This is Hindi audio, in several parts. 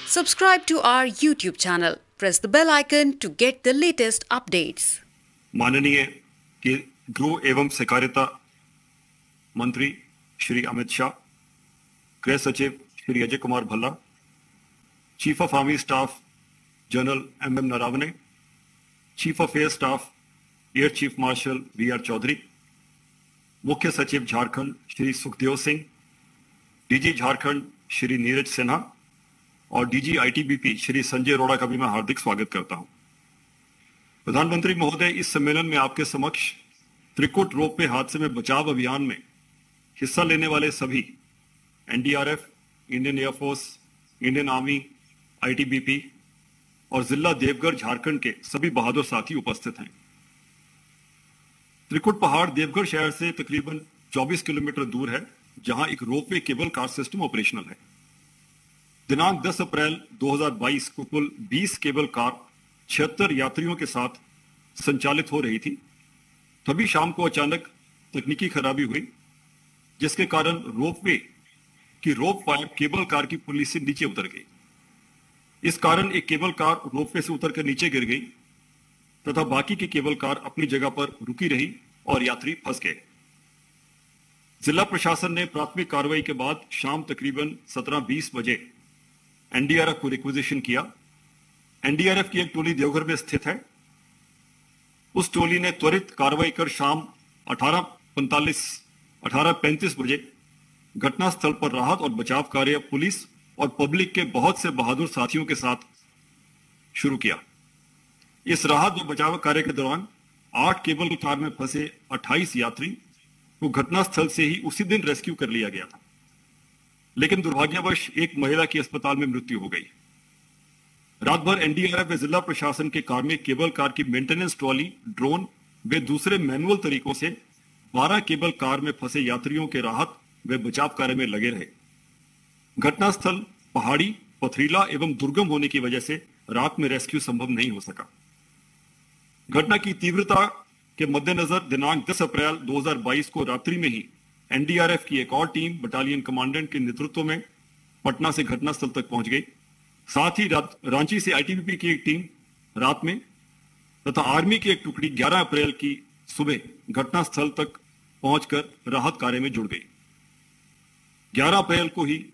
Subscribe to our YouTube channel. Press the bell icon to get the latest updates. माननीय गृह एवं सहकारिता मंत्री श्री अमित शाह, गृह सचिव Shri Ajay Kumar Bhalla, chief of army staff general M Naravane, chief of air staff air chief marshal V R. Chaudhary, मुख्य सचिव झारखंड श्री सुखदेव सिंह, डीजी झारखंड श्री नीरज सिन्हा और डीजी आईटीबीपी श्री संजय अरोड़ा का भी मैं हार्दिक स्वागत करता हूं। प्रधानमंत्री महोदय, इस सम्मेलन में आपके समक्ष त्रिकुट रोपवे हादसे में बचाव अभियान में हिस्सा लेने वाले सभी NDRF, Indian air force, Indian army, ITBP और जिला देवघर झारखंड के सभी बहादुर साथी उपस्थित हैं। त्रिकुट पहाड़ देवघर शहर से तकरीबन 24 किलोमीटर दूर है, जहां एक ropeway cable car system operational है। दिनांक 10 अप्रैल 2022 को कुल 20 केबल कार 76 यात्रियों के साथ संचालित हो रही थी। तभी शाम को अचानक तकनीकी खराबी हुई, जिसके कारण रोपवे की रोप वायर केबल कार की पुली से नीचे उतर गई। इस कारण एक केबल कार रोपवे से उतरकर नीचे गिर गई तथा बाकी की केबल कार अपनी जगह पर रुकी रही और यात्री फंस गए। जिला प्रशासन ने प्राथमिक कार्रवाई के बाद शाम तकरीबन 17:20 बजे एनडीआरएफ को रिक्विजिशन किया। एनडीआरएफ की एक टोली देवघर में स्थित है। उस टोली ने त्वरित कार्रवाई कर शाम 18:35 बजे घटनास्थल पर राहत और बचाव कार्य पुलिस और पब्लिक के बहुत से बहादुर साथियों के साथ शुरू किया। इस राहत और बचाव कार्य के दौरान 8 केबल कार में फंसे 28 यात्री को घटनास्थल से ही उसी दिन रेस्क्यू कर लिया गया था, लेकिन दुर्भाग्यवश एक महिला की अस्पताल में मृत्यु हो गई। रात भर एनडीआरएफ व जिला प्रशासन के कार्मिक केबल कार की मेंटेनेंस ट्रॉली, ड्रोन व दूसरे मैनुअल तरीकों से 12 केबल कार में फंसे यात्रियों के राहत व बचाव कार्य में लगे रहे। घटनास्थल पहाड़ी, पथरीला एवं दुर्गम होने की वजह से रात में रेस्क्यू संभव नहीं हो सका। घटना की तीव्रता के मद्देनजर दिनांक 10 अप्रैल 2022 को रात्रि में ही एनडीआरएफ की एक और टीम बटालियन कमांडेंट के नेतृत्व में पटना से घटनास्थल तक पहुंच गई। साथ ही रांची से आईटीबीपी की एक टीम रात में तथा आर्मी की एक टुकड़ी 11 अप्रैल की सुबह घटनास्थल तक पहुंचकर राहत कार्य में जुड़ गई। 11 अप्रैल को ही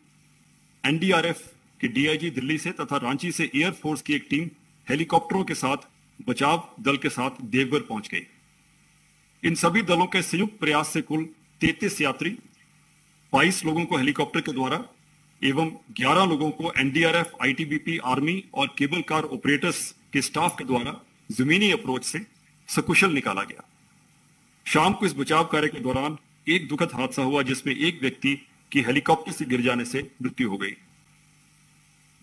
एनडीआरएफ के डीआईजी दिल्ली से तथा रांची से एयरफोर्स की एक टीम हेलीकॉप्टरों के साथ बचाव दल के साथ देवघर पहुंच गई। इन सभी दलों के संयुक्त प्रयास से कुल 33 यात्री, 22 लोगों को हेलीकॉप्टर के द्वारा एवं 11 लोगों को एनडीआरएफ, आईटीबीपी, आर्मी और केबल कार ऑपरेटर्स के स्टाफ के द्वारा जमीनी अप्रोच से सकुशल निकाला गया। शाम को इस बचाव कार्य के दौरान एक दुखद हादसा हुआ, जिसमें एक व्यक्ति की हेलीकॉप्टर से गिर जाने से मृत्यु हो गई।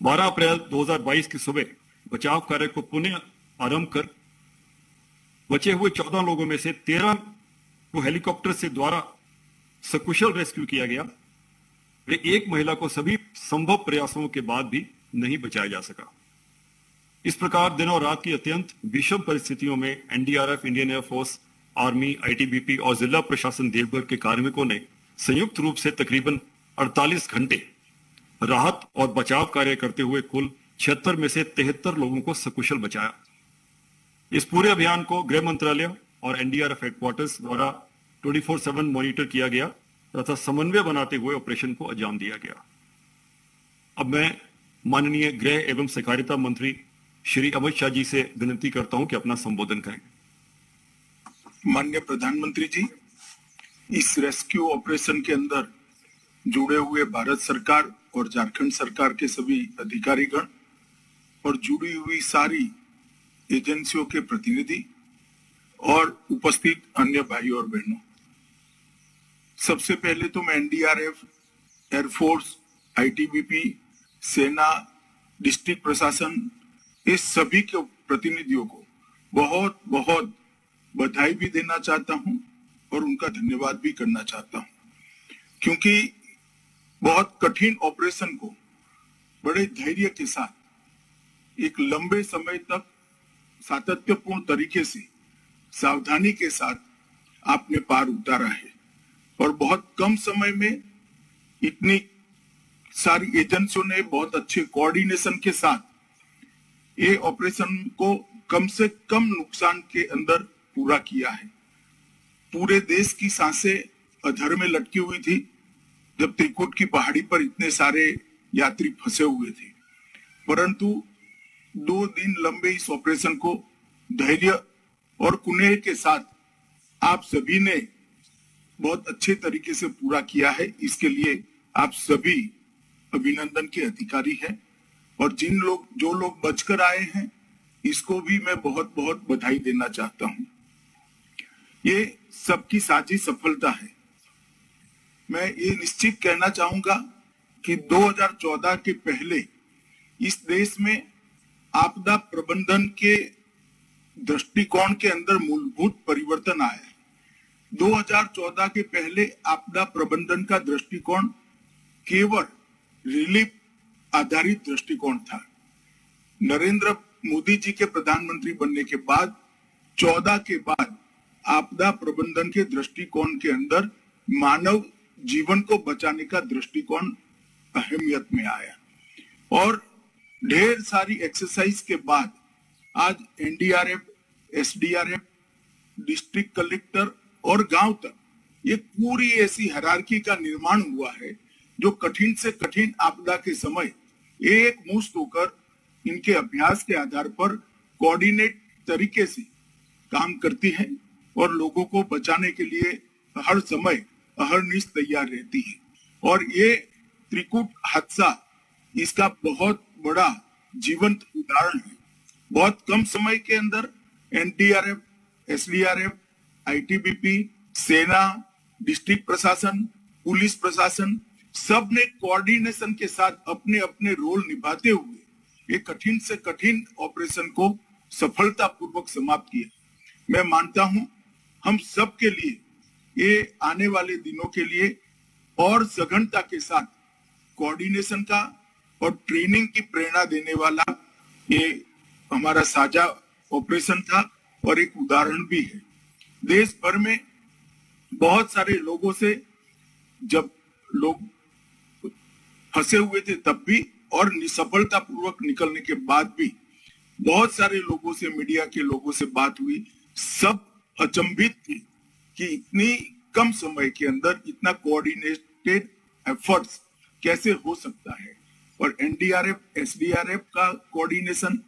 12 अप्रैल 2022 की सुबह बचाव कार्य को पुनः आरंभ कर बचे हुए 14 लोगों में से 13 को हेलीकॉप्टर से द्वारा सकुशल रेस्क्यू किया गया। वे एक महिला को सभी संभव प्रयासों के बाद भी नहीं बचाया जा सका। इस प्रकार दिन और रात की अत्यंत विषम परिस्थितियों में NDRF, Indian air force, army, ITBP और जिला प्रशासन देवघर के कार्मिकों ने संयुक्त रूप से तकरीबन 48 घंटे राहत और बचाव कार्य करते हुए कुल 76 में से 73 लोगों को सकुशल बचाया। इस पूरे अभियान को गृह मंत्रालय और एनडीआरएफ हेडक्वार्टर्स द्वारा 24/7 मॉनिटर किया गया तथा समन्वय बनाते हुए ऑपरेशन को अंजाम दिया गया। अब मैं माननीय गृह एवं सहकारिता मंत्री श्री अमित शाह जी से विनती करता हूं कि अपना संबोधन करें। माननीय प्रधानमंत्री जी, इस रेस्क्यू ऑपरेशन के अंदर जुड़े हुए भारत सरकार और झारखंड सरकार के सभी अधिकारीगण और जुड़ी हुई सारी एजेंसियों के प्रतिनिधि और उपस्थित अन्य भाई और बहनों, सबसे पहले तो मैं एनडीआरएफ, एयरफोर्स, आईटीबीपी, सेना, डिस्ट्रिक्ट प्रशासन, इस सभी के प्रतिनिधियों को बहुत बहुत बधाई भी देना चाहता हूं और उनका धन्यवाद भी करना चाहता हूं, क्योंकि बहुत कठिन ऑपरेशन को बड़े धैर्य के साथ एक लंबे समय तक सातत्यपूर्ण तरीके से, सावधानी के साथ आपने पार उतारा है और बहुत कम समय में इतनी सारी एजेंसियों ने बहुत अच्छे कोऑर्डिनेशन के साथ ये ऑपरेशन को कम से कम नुकसान के अंदर पूरा किया है। पूरे देश की सांसें अधर में लटकी हुई थी जब त्रिकुट की पहाड़ी पर इतने सारे यात्री फंसे हुए थे, परंतु 2 दिन लंबे इस ऑपरेशन को धैर्य और कुनेह के साथ आप सभी ने बहुत अच्छे तरीके से पूरा किया है। इसके लिए आप सभी अभिनंदन के अधिकारी हैं और जो लोग बचकर आए हैं इसको भी मैं बहुत बहुत बधाई देना चाहता हूं। ये सबकी साझी सफलता है। मैं ये निश्चित कहना चाहूंगा कि 2014 के पहले इस देश में आपदा प्रबंधन के दृष्टिकोण के अंदर मूलभूत परिवर्तन आया है। 2014 के पहले आपदा प्रबंधन का दृष्टिकोण केवल रिलीफ आधारित दृष्टिकोण था। नरेंद्र मोदी जी के प्रधानमंत्री बनने के बाद 14 के बाद आपदा प्रबंधन के दृष्टिकोण के अंदर मानव जीवन को बचाने का दृष्टिकोण अहमियत में आया और ढेर सारी एक्सरसाइज के बाद आज एनडीआरएफ, एसडीआरएफ, डिस्ट्रिक्ट कलेक्टर और गांव तक ये पूरी ऐसी हायरार्की का निर्माण हुआ है जो कठिन से कठिन आपदा के समय एक मुश्त होकर इनके अभ्यास के आधार पर कोऑर्डिनेट तरीके से काम करती है और लोगों को बचाने के लिए हर समय अहरनिश तैयार रहती है। और ये त्रिकुट हादसा इसका बहुत बड़ा जीवंत उदाहरण है। बहुत कम समय के अंदर एनडीआरएफ, एसडीआरएफ, आईटीबीपी, सेना, डिस्ट्रिक्ट प्रशासन, पुलिस प्रशासन सब ने कोऑर्डिनेशन के साथ अपने अपने रोल निभाते हुए एक कठिन से कठिन ऑपरेशन को सफलतापूर्वक समाप्त किया। मैं मानता हूं हम सब के लिए ये आने वाले दिनों के लिए और सघनता के साथ कोऑर्डिनेशन का और ट्रेनिंग की प्रेरणा देने वाला ये हमारा साझा ऑपरेशन था और एक उदाहरण भी है। देश भर में बहुत सारे लोगों से जब लोग फंसे हुए थे तब भी और सफलता पूर्वक निकलने के बाद भी बहुत सारे लोगों से, मीडिया के लोगों से बात हुई। सब अचंभित थे कि इतनी कम समय के अंदर इतना कोऑर्डिनेटेड एफर्ट्स कैसे हो सकता है। और एनडीआरएफ, एसडीआरएफ का कोऑर्डिनेशन,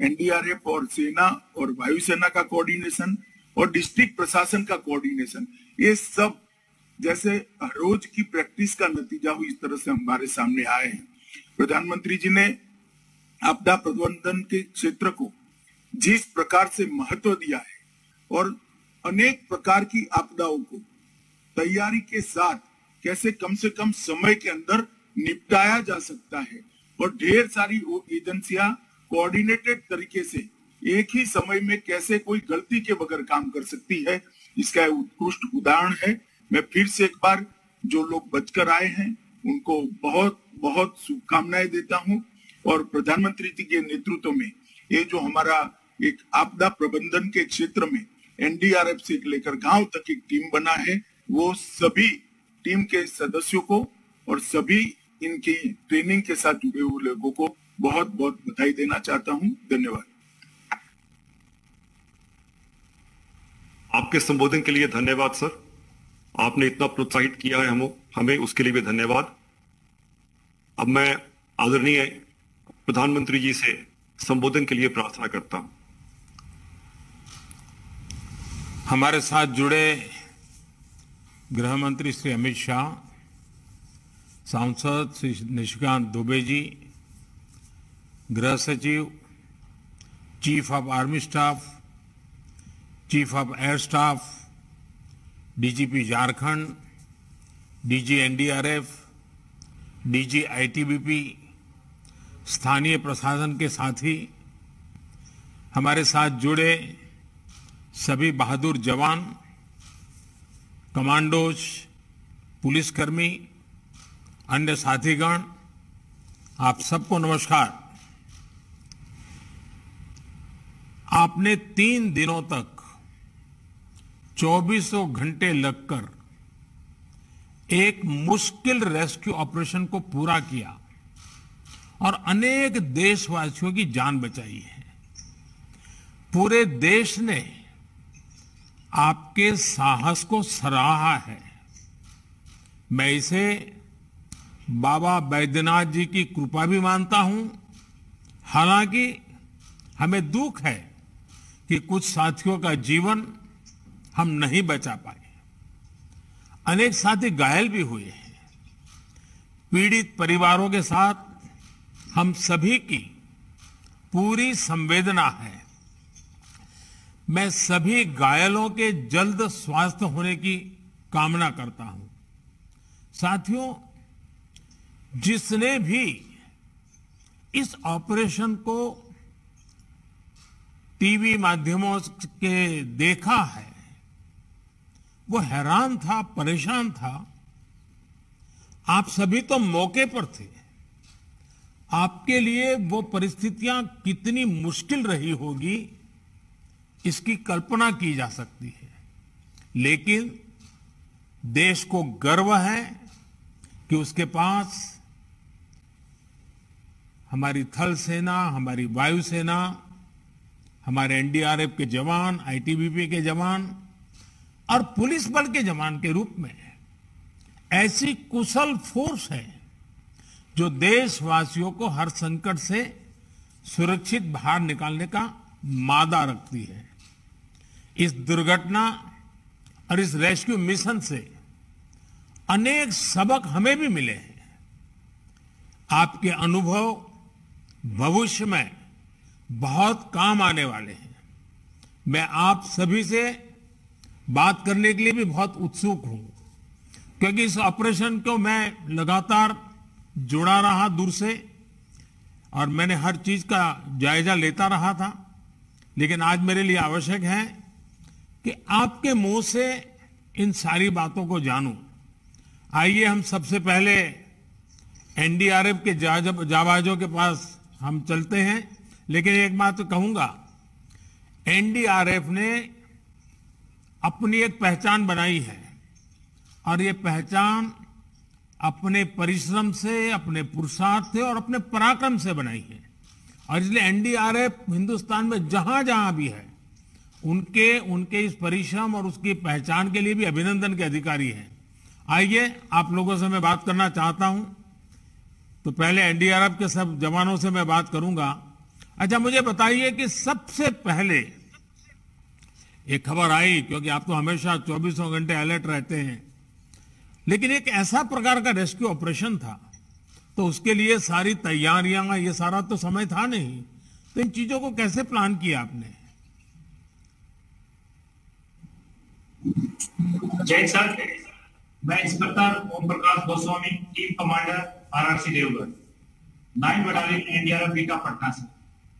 एनडीआरएफ और सेना और वायुसेना का कोऑर्डिनेशन और डिस्ट्रिक्ट प्रशासन का कोऑर्डिनेशन, ये सब जैसे रोज की प्रैक्टिस का नतीजा हुई इस तरह से हमारे सामने आए हैं। प्रधानमंत्री जी ने आपदा प्रबंधन के क्षेत्र को जिस प्रकार से महत्व दिया है और अनेक प्रकार की आपदाओं को तैयारी के साथ कैसे कम से कम समय के अंदर निपटाया जा सकता है और ढेर सारी एजेंसियां कोऑर्डिनेटेड तरीके से एक ही समय में कैसे कोई गलती के बगैर काम कर सकती है, इसका उत्कृष्ट उदाहरण है। मैं फिर से एक बार जो लोग बचकर आए हैं उनको बहुत बहुत शुभकामनाएं देता हूं और प्रधानमंत्री जी के नेतृत्व में ये जो हमारा एक आपदा प्रबंधन के क्षेत्र में एनडीआरएफ से लेकर गांव तक एक टीम बना है, वो सभी टीम के सदस्यों को और सभी इनकी ट्रेनिंग के साथ जुड़े हुए लोगों को बहुत बहुत बधाई देना चाहता हूं। धन्यवाद। आपके संबोधन के लिए धन्यवाद सर। आपने इतना प्रोत्साहित किया है हमें उसके लिए भी धन्यवाद। अब मैं आदरणीय प्रधानमंत्री जी से संबोधन के लिए प्रार्थना करता हूं। हमारे साथ जुड़े गृह मंत्री श्री अमित शाह, सांसद श्री निशिकांत दुबे जी, गृह सचिव, chief of army staff, chief of air staff, DGP Jharkhand, DG NDRF, DG ITBP, स्थानीय प्रशासन के साथी, हमारे साथ जुड़े सभी बहादुर जवान, कमांडोज, पुलिसकर्मी, अन्य साथीगण, आप सबको नमस्कार। आपने 3 दिनों तक 2400 घंटे लगकर एक मुश्किल रेस्क्यू ऑपरेशन को पूरा किया और अनेक देशवासियों की जान बचाई है। पूरे देश ने आपके साहस को सराहा है। मैं इसे बाबा बैद्यनाथ जी की कृपा भी मानता हूं। हालांकि हमें दुख है कि कुछ साथियों का जीवन हम नहीं बचा पाए। अनेक साथी घायल भी हुए हैं। पीड़ित परिवारों के साथ हम सभी की पूरी संवेदना है। मैं सभी घायलों के जल्द स्वास्थ्य होने की कामना करता हूं। साथियों, जिसने भी इस ऑपरेशन को टीवी माध्यमों के देखा है, वो हैरान था, परेशान था। आप सभी तो मौके पर थे। आपके लिए वो परिस्थितियां कितनी मुश्किल रही होगी, इसकी कल्पना की जा सकती है। लेकिन देश को गर्व है कि उसके पास हमारी थल सेना, हमारी वायुसेना, हमारे एनडीआरएफ के जवान, आईटीबीपी के जवान और पुलिस बल के जवान के रूप में ऐसी कुशल फोर्स है जो देशवासियों को हर संकट से सुरक्षित बाहर निकालने का मादा रखती है। इस दुर्घटना और इस रेस्क्यू मिशन से अनेक सबक हमें भी मिले हैं। आपके अनुभव भविष्य में बहुत काम आने वाले हैं। मैं आप सभी से बात करने के लिए भी बहुत उत्सुक हूं, क्योंकि इस ऑपरेशन को मैं लगातार जुड़ा रहा दूर से और मैंने हर चीज का जायजा लेता रहा था। लेकिन आज मेरे लिए आवश्यक है कि आपके मुंह से इन सारी बातों को जानूं। आइए हम सबसे पहले एनडीआरएफ के जाबाजों के पास हम चलते हैं। लेकिन एक बात तो कहूंगा, एनडीआरएफ ने अपनी एक पहचान बनाई है और ये पहचान अपने परिश्रम से, अपने पुरुषार्थ से और अपने पराक्रम से बनाई है। और इसलिए एनडीआरएफ हिंदुस्तान में जहां जहां भी है, उनके इस परिश्रम और उसकी पहचान के लिए भी अभिनंदन के अधिकारी हैं। आइए, आप लोगों से मैं बात करना चाहता हूं। तो पहले एनडीआरएफ के सब जवानों से मैं बात करूंगा। अच्छा, मुझे बताइए कि सबसे पहले एक खबर आई, क्योंकि आप तो हमेशा 24 घंटे अलर्ट रहते हैं, लेकिन एक ऐसा प्रकार का रेस्क्यू ऑपरेशन था, तो उसके लिए सारी तैयारियां, ये सारा तो समय था नहीं। तो इन चीजों को कैसे प्लान किया आपने? जय सर, मैं inspector Om Prakash Goswami, team commander RRC Deogarh, 9 battalion NDRF Bihta Patna से।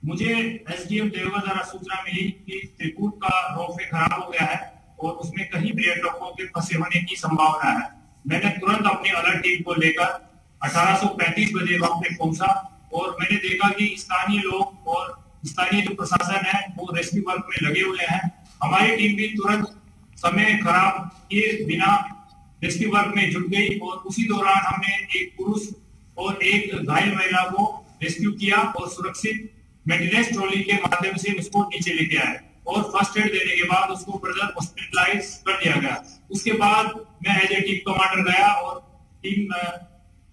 मुझे एसडीएम देवगढ़ द्वारा सूचना मिली कि त्रिकूट का रोपवे खराब हो गया है और उसमें कहीं पर्यटकों के फंसे होने की संभावना है। मैंने तुरंत अपनी अलर्ट टीम को लेकर 1835 बजे वहां पे पहुंचा और मैंने देखा कि स्थानीय लोग और स्थानीय जो प्रशासन है वो रेस्क्यू वर्क में लगे हुए हैं। हमारी टीम भी तुरंत समय खराब किए बिना रेस्क्यू वर्क में जुट गई और उसी दौरान हमने एक पुरुष और एक घायल महिला को रेस्क्यू किया और सुरक्षित मेंटेनेंस ट्रॉली के माध्यम से उसको नीचे लेके आए और फर्स्ट एड देने के बाद उसको ब्रदर हॉस्पिटलाइज कर दिया गया। उसके बाद मैं एज ए टीम कमांडर गया और टीम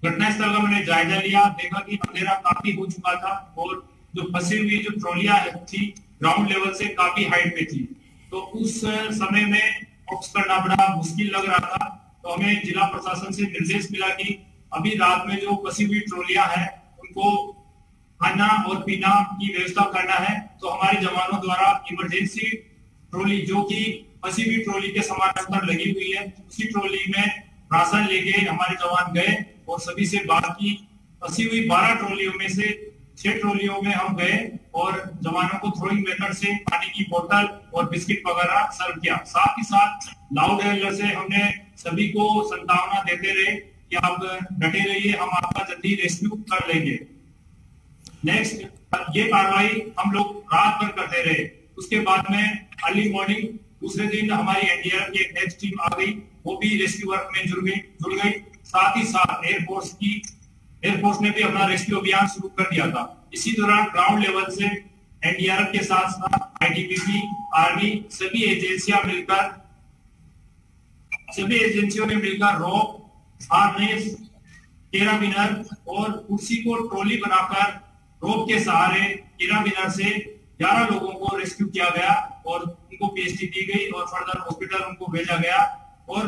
घटनास्थल का मैंने जायजा लिया। देखा कि अंधेरा काफी हो चुका था और जो फंसी हुई जो ट्रॉलियां थी ग्राउंड लेवल से काफी हाइट पे थी, तो उस समय में फॉक्स करना बड़ा मुश्किल लग रहा था। तो हमें जिला प्रशासन से निर्देश मिला कि अभी रात में जो फंसी हुई ट्रॉलियां हैं उनको खाना और पीना की व्यवस्था करना है। तो हमारे जवानों द्वारा इमरजेंसी ट्रॉली, जो कि फंसी हुई ट्रॉली के समानांतर लगी हुई है, उसी ट्रॉली में राशन लेके हमारे जवान गए और सभी से बात की। फंसी हुई 12 ट्रॉलियों में से 6 ट्रॉलियों में हम गए और जवानों को थ्रोइंग मेथड से पानी की बोतल और बिस्किट वगैरह सर्व किया। साथ ही साथ लाउड हेलर से हमने सभी को संतावना देते रहे कि आप डटे रहिए, हम आपका जल्दी रेस्क्यू कर लेंगे। नेक्स्ट ये कार्रवाई हम लोग रात भर करते रहे। उसके बाद में अर्ली मॉर्निंग दूसरे दिन हमारी एनडीआरएफ की एक नेक्स्ट टीम आ गई, वो भी रेस्क्यू वर्क में जुड़ गई। साथ ही साथ एयरफोर्स ने भी अपना रेस्क्यू अभियान शुरू कर दिया था। इसी दौरान ग्राउंड लेवल से एनडीआरएफ के साथ साथ आईटीबीपी, आर्मी, सभी एजेंसियों ने मिलकर रोप, हार्नेस, कैराबिनर और कुर्सी को ट्रॉली बनाकर रोप के सहारे कैराबिनर से 11 लोगों को रेस्क्यू किया गया और उनको पीएचडी दी गई और फर्दर हॉस्पिटल उनको भेजा गया। और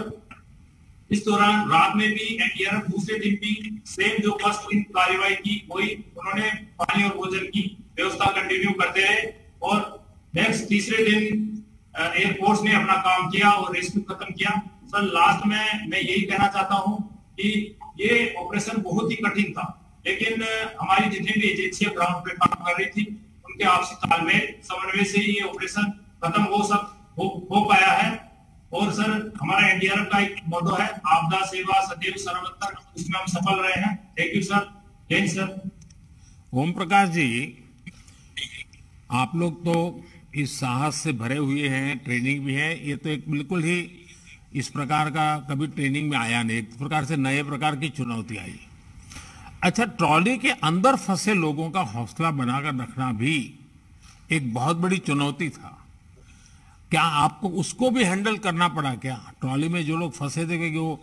इस दौरान रात में भी एनडीआरएफ दूसरे दिन भी सेम जो फर्स्ट दिन कार्रवाई की वही उन्होंने पानी और भोजन की व्यवस्था कंटिन्यू करते रहे। और नेक्स्ट तीसरे दिन एयरफोर्स ने अपना काम किया और रेस्क्यू खत्म किया। सर लास्ट में मैं यही कहना चाहता हूं कि ये ऑपरेशन बहुत ही कठिन था, लेकिन हमारी जितनी भी एजेंसियां ग्राउंड पे काम कर रही थी उनके आपसी तालमेल समन्वय से ही ये ऑपरेशन खत्म हो पाया है। और सर हमारा एनडीआरएफ का एक मोटो है, आपदा सेवा सदैव सर्वत्र, उसमें हम सफल रहे हैं। Thank you sir. जय सर। ओम प्रकाश जी, आप लोग तो इस साहस से भरे हुए हैं, ट्रेनिंग भी है, ये तो एक बिल्कुल ही इस प्रकार का कभी ट्रेनिंग में आया नहीं, एक प्रकार से नए प्रकार की चुनौती आई। अच्छा, ट्रॉली के अंदर फंसे लोगों का हौसला बनाकर रखना भी एक बहुत बड़ी चुनौती था। क्या आपको उसको भी हैंडल करना पड़ा क्या? ट्रॉली में जो लोग फंसे थे कि वो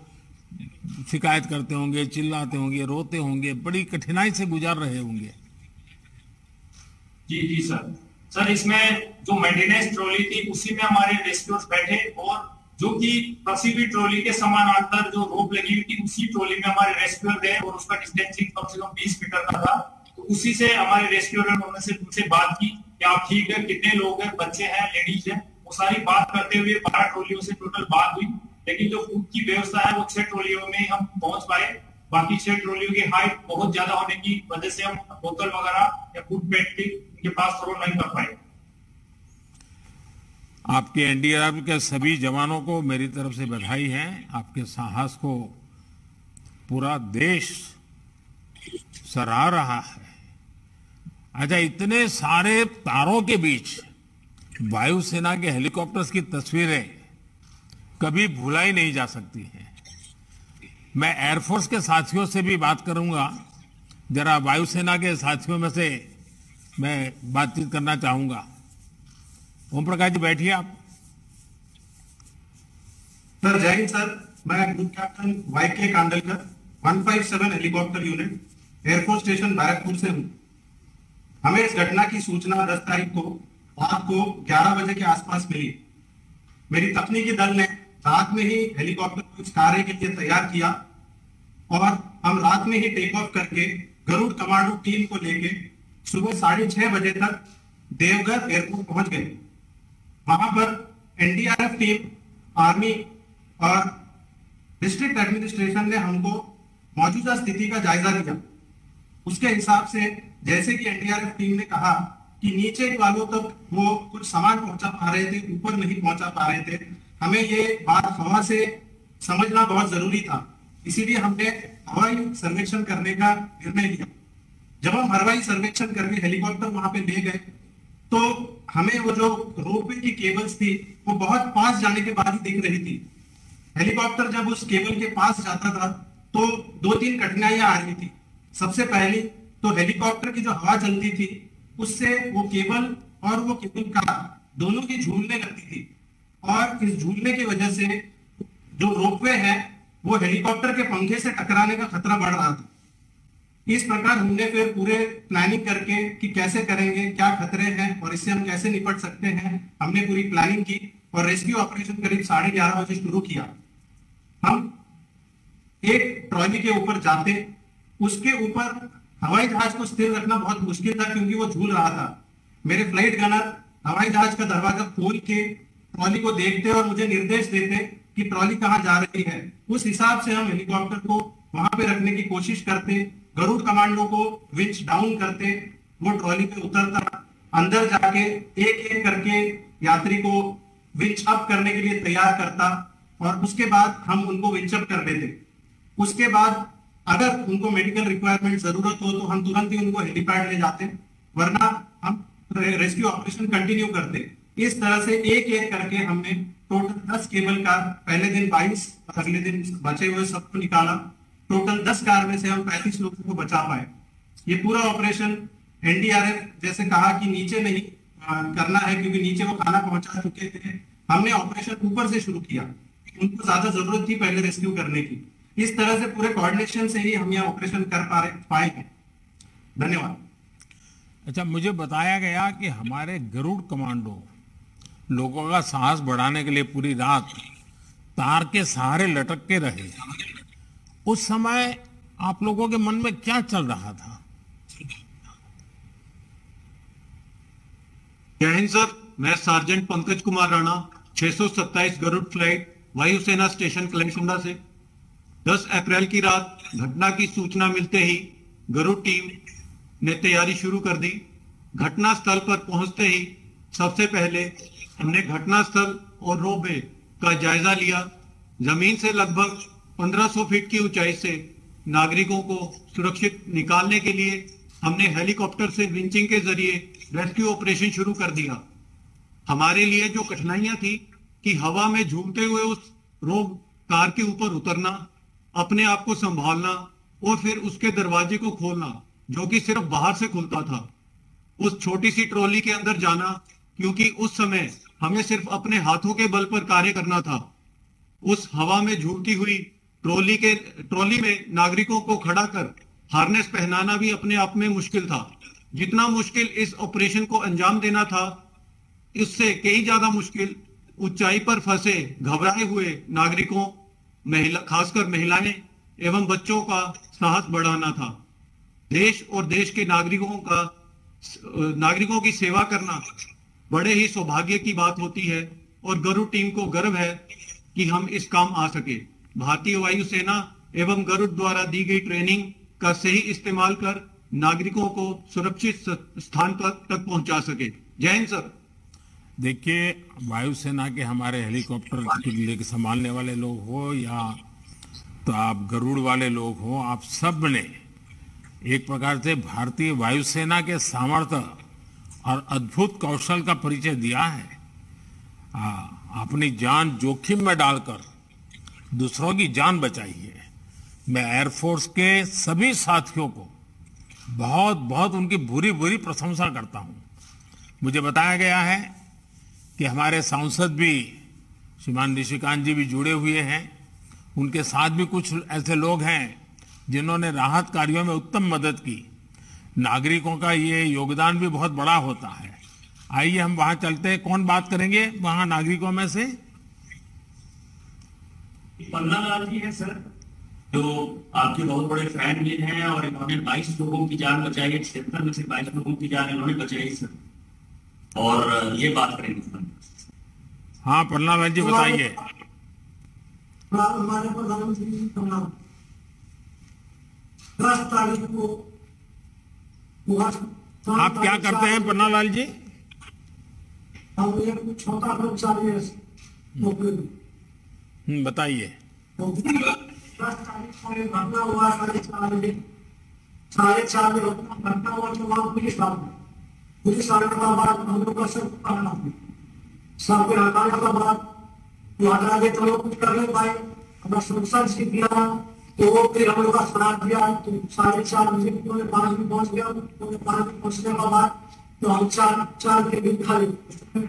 शिकायत करते होंगे, चिल्लाते होंगे, रोते होंगे, बड़ी कठिनाई से गुजार रहे होंगे। जी जी सर इसमें जो मेंटेनेंस ट्रॉली थी उसी में हमारे रेस्क्यूअर्स बैठे और जो कि फंसी हुई ट्रॉली के समानांतर जो रोप लगी हुई थी उसी ट्रॉली में हमारे रेस्क्यूअर थे और उसका डिस्टेंसिंग कम से कम 20 मीटर का था। तो उसी से हमारे रेस्क्यूअर ने उनसे बात की कि आप ठीक है, कितने लोग हैं, बच्चे हैं, लेडीज हैं, वो सारी बात करते हुए 12 ट्रॉलियों से टोटल बात हुई। लेकिन जो फूड की व्यवस्था है वो 6 ट्रॉलियों में हम पहुंच पाए। बाकी 6 ट्रॉलियों की हाइट बहुत ज्यादा होने की वजह से हम बोतल वगैरह या फूड पैकेट उनके पास थ्रो नहीं कर पाए। आपके एनडीआरएफ के सभी जवानों को मेरी तरफ से बधाई है। आपके साहस को पूरा देश सराह रहा है। अच्छा, इतने सारे तारों के बीच वायुसेना के हेलीकॉप्टर्स की तस्वीरें कभी भुलाई नहीं जा सकती हैं। मैं एयरफोर्स के साथियों से भी बात करूंगा, जरा वायुसेना के साथियों में से मैं बातचीत करना चाहूंगा। ओम प्रकाश जी, बैठिए आप। सर जय हिंद सर, मैं group captain YK Kandalkar 157 helicopter unit air force station Barrackpore से हूं। हमें इस घटना की सूचना 10 तारीख को रात को 11 बजे के आसपास मिली। मेरी तकनीकी दल ने रात में ही हेलीकॉप्टर को इस कार्य के लिए तैयार किया और हम रात में ही टेक ऑफ करके गरुड़ कमांडो टीम को लेके सुबह 6:30 बजे तक देवघर एयरपोर्ट पहुंच गए। वहां पर एनडीआरएफ टीम, आर्मी और डिस्ट्रिक्ट एडमिनिस्ट्रेशन ने हमको मौजूदा स्थिति का जायजा लिया। उसके हिसाब से जैसे कि एनडीआरएफ टीम ने कहा कि नीचे वालों तक वो कुछ सामान पहुंचा पा रहे थे, ऊपर नहीं पहुंचा पा रहे थे। हमें ये बात हवा से समझना बहुत जरूरी था, इसीलिए हमने हवाई सर्वेक्षण करने का निर्णय लिया। जब हम हवाई सर्वेक्षण करके हेलीकॉप्टर वहां पे ले गए तो हमें वो जो रोपवे की केबल्स थी वो बहुत पास जाने के बाद ही दिख रही थी। हेलीकॉप्टर जब उस केबल के पास जाता था तो 2-3 कठिनाइयां आ रही थी। सबसे पहली तो हेलीकॉप्टर की जो हवा चलती थी उससे वो केबल और वो केबल कार दोनों की झूलने लगती थी और इस झूलने की वजह से जो रोपवे है वो हेलीकॉप्टर के पंखे से टकराने का खतरा बढ़ रहा था। इस प्रकार हमने फिर पूरे प्लानिंग करके कि कैसे करेंगे, क्या खतरे हैं और इससे हम कैसे निपट सकते हैं, हमने पूरी प्लानिंग की और रेस्क्यू ऑपरेशन करीब 11:30 बजे शुरू किया। हम एक ट्रॉली के ऊपर जाते, उसके ऊपर हवाई जहाज को स्थिर रखना बहुत मुश्किल था क्योंकि वो झूल रहा था। मेरे फ्लाइट गनर हवाई जहाज का दरवाजा खोल के ट्रॉली को देखते और मुझे निर्देश देते कि ट्रॉली कहाँ जा रही है। उस हिसाब से हम हेलीकॉप्टर को वहां पे रखने की कोशिश करते, गरुड़ कमांडो को विंच डाउन करते, वो ट्रॉली पे उतरता, अंदर जाके एक एक करके यात्री को विंच अप करने के लिए तैयार करता और उसके बाद हम उनको विंच अप कर देते। उसके बाद अगर उनको मेडिकल रिक्वायरमेंट जरूरत हो तो हम तुरंत ही उनको हेलीपैड ले जाते, वरना हम रेस्क्यू ऑपरेशन कंटिन्यू करते। इस तरह से एक एक करके हमने टोटल 10 केबल कार, पहले दिन 22, अगले दिन बचे हुए सबको निकाला। टोटल 10 कार में से हम 35 लोगों को बचा पाए। ये पूरा ऑपरेशन एनडीआरएफ जैसे कहा कि नीचे नहीं करना है क्योंकि नीचे वो खाना पहुंचा चुके थे, हमने ऑपरेशन ऊपर से शुरू किया। उनको ज्यादा जरूरत थी पहले रेस्क्यू करने की। इस तरह से पूरे कोऑर्डिनेशन से ही हम यह ऑपरेशन कर पाए हैं। धन्यवाद। अच्छा, मुझे बताया गया कि हमारे गरुड़ कमांडो लोगों का साहस बढ़ाने के लिए पूरी रात तार के सहारे लटक के रहे। उस समय आप लोगों के मन में क्या चल रहा था? जय हिंद सर, मैं सार्जेंट पंकज कुमार राणा, 627 गरुड़ फ्लाइट, वायुसेना स्टेशन कलेक्शुंडा से। 10 अप्रैल की रात घटना की सूचना मिलते ही गरुड़ टीम ने तैयारी शुरू कर दी। घटना स्थल पर पहुंचते ही सबसे पहले हमने घटना स्थल और रोबे का जायजा लिया। जमीन से लगभग 1500 फीट की ऊंचाई से नागरिकों को सुरक्षित निकालने के लिए हमने हेलीकॉप्टर से विंचिंग के जरिए रेस्क्यू ऑपरेशन शुरू कर दिया। हमारे लिए जो कठिनाइयां थी कि हवा में झूमते हुए उस रोब कार के ऊपर उतरना, अपने आप को संभालना और फिर उसके दरवाजे को खोलना जो कि सिर्फ बाहर से खुलता था, उस छोटी सी ट्रॉली के अंदर जाना क्योंकि उस समय हमें सिर्फ अपने हाथों के बल पर कार्य करना था। उस हवा में झूमती हुई ट्रॉली में नागरिकों को खड़ा कर हार्नेस पहनाना भी अपने आप में मुश्किल था। जितना मुश्किल इस ऑपरेशन को अंजाम देना था, इससे कई ज्यादा मुश्किल ऊंचाई पर फंसे घबराए हुए नागरिकों, खासकर महिलाएं एवं बच्चों का साहस बढ़ाना था। देश और देश के नागरिकों की सेवा करना बड़े ही सौभाग्य की बात होती है और गरुड़ टीम को गर्व है कि हम इस काम आ सके। भारतीय वायुसेना एवं गरुड़ द्वारा दी गई ट्रेनिंग का सही इस्तेमाल कर नागरिकों को सुरक्षित स्थान पर तक पहुंचा सके। जय हिंद सर। देखिए, वायुसेना के हमारे हेलीकॉप्टर के लेके संभालने वाले लोग हो या तो आप गरुड़ वाले लोग हो, आप सब ने एक प्रकार से भारतीय वायुसेना के सामर्थ्य और अद्भुत कौशल का परिचय दिया है। अपनी जान जोखिम में डालकर दूसरों की जान बचाई है। मैं एयरफोर्स के सभी साथियों को बहुत बहुत उनकी भूरी भूरी प्रशंसा करता हूं। मुझे बताया गया है कि हमारे सांसद भी श्रीमान निशिकांत जी भी जुड़े हुए हैं। उनके साथ भी कुछ ऐसे लोग हैं जिन्होंने राहत कार्यों में उत्तम मदद की। नागरिकों का ये योगदान भी बहुत बड़ा होता है। आइए हम वहां चलते हैं। कौन बात करेंगे वहां नागरिकों में से? पन्ना लाल जी है सर, जो आपके बहुत बड़े फैन भी हैं और इन्होंने 22 लोगों की जान बचाई है। 76 में से 22 लोगों की जान इन्होंने बचाई सर, और ये बात करेंगे सर। हाँ पन्ना लाल जी बताइए। हमारे प्रधानमंत्री जी का नाम 10 तारीख को आप क्या करते हैं पन्ना लाल जी? हम एक छोटा कर्मचारी है नौकरी में। बताइए। 10 तारीख को एक घटना हुआ 4:30 बजे। 4:30 बजे घटना हुआ तो वहां पुलिस आ गई। पुलिस आने के बाद हम लोग का सब करना सबके हटाने के बाद हटा के तो लोग कुछ कर नहीं पाए। अपना संसद से दिया तो वो फिर हम लोग का साथ दिया। तो 4:30 बजे 5 बजे पहुंच गया। 5 बजे पहुंचने के बाद तो हम 4 के दिन खाली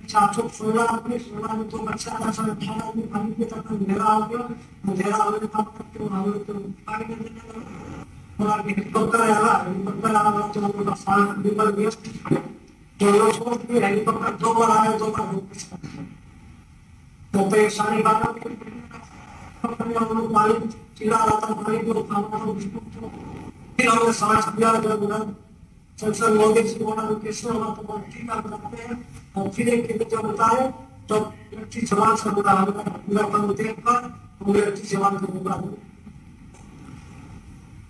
416 अपने 16 में तो बच्चा था 18 आदमी खाली के तक अंधेरा हो गया। अंधेरा होने के बाद तो हम लोग तो पानी में थोड़ा हेलीकॉप्टर आया तो हम लोग का साथ निकल गया। तो लोग छोड़ के हेलीकॉप्टर 2 बार आया, 2 बार तो परेशानी बात हम लोग पानी चिल्ला रहा था, पानी को खाना फिर हमने सांस दिया। जब संसद मोदी जी बोला कैसे होगा तो ठीक है करते हैं और फिर एक जब बताए तो इलेक्ट्रिक जवान से पूरा पूरा काम देखकर हम इलेक्ट्रिक जवान को पूरा।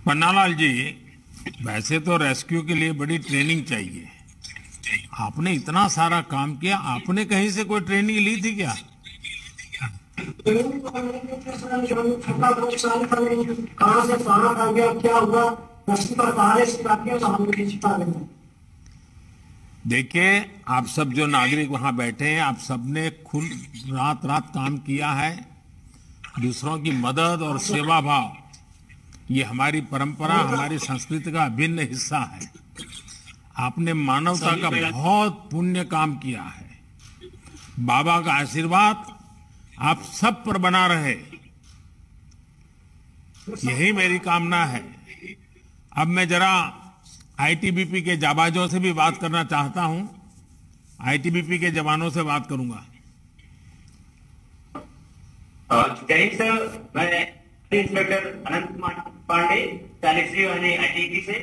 पन्नालाल जी, वैसे तो रेस्क्यू के लिए बड़ी ट्रेनिंग चाहिए। आपने इतना सारा काम किया, आपने कहीं से कोई ट्रेनिंग ली थी क्या? कहाँ से खाना खा गया, क्या हुआ, रस्सी पर सहारे से काट तो हम लोग छिपा गए। देखिए, आप सब जो नागरिक वहां बैठे हैं, आप सबने खुद रात रात काम किया है। दूसरों की मदद और सेवा भाव ये हमारी परंपरा, हमारी संस्कृति का अभिन्न हिस्सा है। आपने मानवता का बहुत पुण्य काम किया है। बाबा का आशीर्वाद आप सब पर बना रहे, यही मेरी कामना है। अब मैं जरा आईटीबीपी के जाबाजों से भी बात करना चाहता हूं। आईटीबीपी के जवानों से बात करूंगा। जय हिंद सर, मैं इंस्पेक्टर अनंत कुमार पांडे 40वीं वाहिनी आईटीबीपी से।